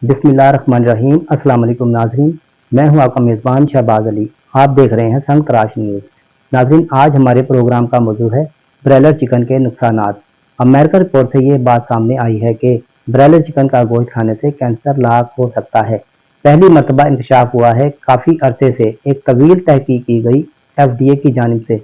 बिस्मिल्लाहिर्रहमानिर्रहीम। अस्सलाम वालेकुम नाज़रीन, मैं हूं आपका मेज़बान शहबाज अली। आप देख रहे हैं संग तराश न्यूज़। नाज़रीन, आज हमारे प्रोग्राम का मौजू है ब्रायलर चिकन के नुकसानात। अमेरिकन रिपोर्ट से ये बात सामने आई है कि ब्रायलर चिकन का गोश्त खाने से कैंसर लाक हो सकता है। पहली मरतबा इंकशाफ हुआ है। काफ़ी अरसे से एक तवील तहकीक की गई FDA की जानिब से।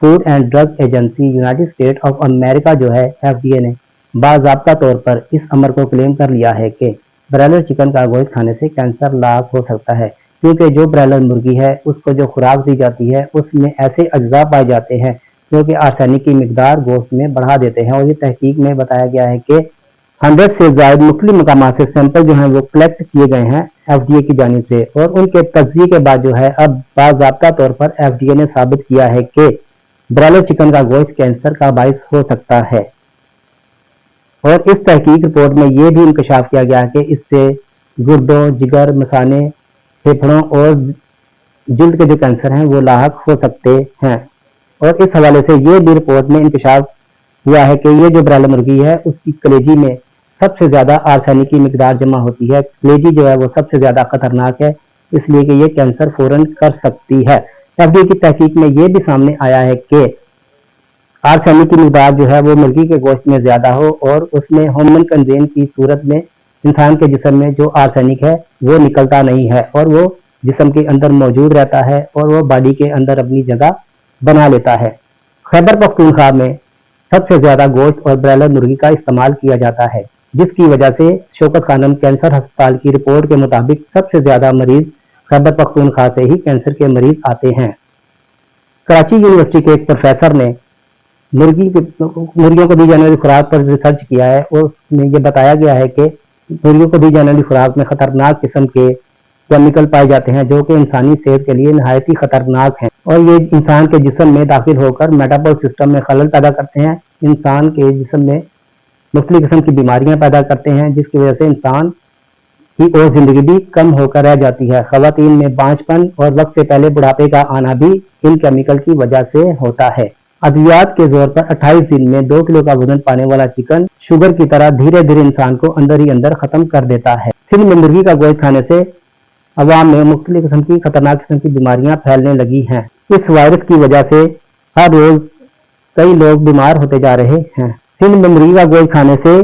Food and drug agency United state of America जो है FDA ने बाज़ाब्ता तौर पर इस अमर को क्लेम कर लिया है कि ब्रायलर चिकन का गोश्त खाने से कैंसर लाक हो सकता है, क्योंकि जो ब्रायलर मुर्गी है उसको जो खुराक दी जाती है उसमें ऐसे अज्जा पाए जाते हैं जो कि आर्सेनिक की मिकदार गोश्त में बढ़ा देते हैं। और ये तहकीक में बताया गया है कि 100 से ज़ायद मुख्तलिफ मकामात से सैंपल जो हैं वो कलेक्ट किए गए हैं FDA की जानिब से, और उनके तज्जिए के बाद जो है अब बाज़ाब्ता तौर पर FDA ने साबित किया है कि ब्रायलर चिकन का गोश्त कैंसर का बाइस हो सकता है। और इस तहकीक रिपोर्ट में यह भी इंकशाफ किया गया है कि इससे गुर्दों, जिगर, मसाने, फेफड़ों और जल्द के जो कैंसर हैं वो लाहक हो सकते हैं। और इस हवाले से ये भी रिपोर्ट में इंकशाफ हुआ है कि ये जो ब्रायलर मुर्गी है उसकी कलेजी में सबसे ज़्यादा आर्सेनिक की मिकदार जमा होती है। कलेजी जो है वो सबसे ज़्यादा खतरनाक है, इसलिए कि ये कैंसर फौरन कर सकती है। FDA की तहकीक में ये भी सामने आया है कि आर्सेनिक की मिकदार जो है वो मुर्गी के गोश्त में ज़्यादा हो और उसमें होमन कंजेन की सूरत में इंसान के जिस्म में जो आर्सेनिक है वो निकलता नहीं है और वो जिस्म के अंदर मौजूद रहता है और वो बॉडी के अंदर अपनी जगह बना लेता है। खैबर पख्तूनख्वा में सबसे ज़्यादा गोश्त और ब्रायलर मुर्गी का इस्तेमाल किया जाता है, जिसकी वजह से शौकत खानम कैंसर अस्पताल की रिपोर्ट के मुताबिक सबसे ज़्यादा मरीज खैबर पख्तूनख्वा से ही कैंसर के मरीज आते हैं। कराची यूनिवर्सिटी के एक प्रोफेसर ने मुर्गियों को दी जाने वाली खुराक पर रिसर्च किया है और उसमें यह बताया गया है कि मुर्गियों को दी जाने वाली खुराक में खतरनाक किस्म के केमिकल पाए जाते हैं जो कि इंसानी सेहत के लिए नहायत ही खतरनाक हैं, और ये इंसान के जिस्म में दाखिल होकर मेटाबॉलिक सिस्टम में खलल पैदा करते हैं, इंसान के जिस्म में मुख्तलिफ किस्म की बीमारियां पैदा करते हैं, जिसकी वजह से इंसान की और जिंदगी भी कम होकर रह जाती है। खवातीन में बांझपन और वक्त से पहले बुढ़ापे का आना भी इन केमिकल की वजह से होता है। अद्वियात के जोर पर 28 दिन में 2 किलो का वजन पाने वाला चिकन शुगर की तरह धीरे धीरे इंसान को अंदर ही अंदर खत्म कर देता है। सिंध में मुर्गी का गोश्त खाने से अवाम में मुख्तलिफ किस्म की खतरनाक किस्म की बीमारियां फैलने लगी हैं। इस वायरस की वजह से हर रोज कई लोग बीमार होते जा रहे हैं। सिंध में मुर्गी का गोश्त खाने से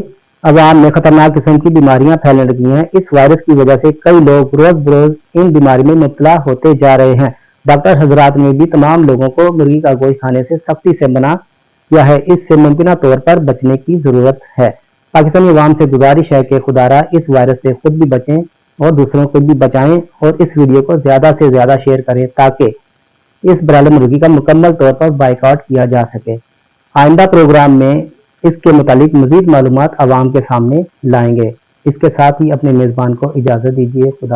अवाम में खतरनाक किस्म की बीमारियां फैलने लगी हैं। इस वायरस की वजह से कई लोग रोज बरोज इन बीमारी में मुब्तला होते जा रहे हैं। डॉक्टर हजरात ने भी तमाम लोगों को मुर्गी का गोश्त खाने से सख्ती से मना किया है। इससे मुमकिन तौर पर बचने की जरूरत है। पाकिस्तानी अवाम से गुजारिश है कि खुदारा इस वायरस से खुद भी बचें और दूसरों को भी बचाएं और इस वीडियो को ज्यादा से ज्यादा शेयर करें ताकि इस ब्रायलर मुर्गी का मुकम्मल तौर पर बाइकआउट किया जा सके। आइंदा प्रोग्राम में इसके मुतालिक मजीद मालूमात अवाम के सामने लाएंगे। इसके साथ ही अपने मेज़बान को इजाज़त दीजिए। खुदा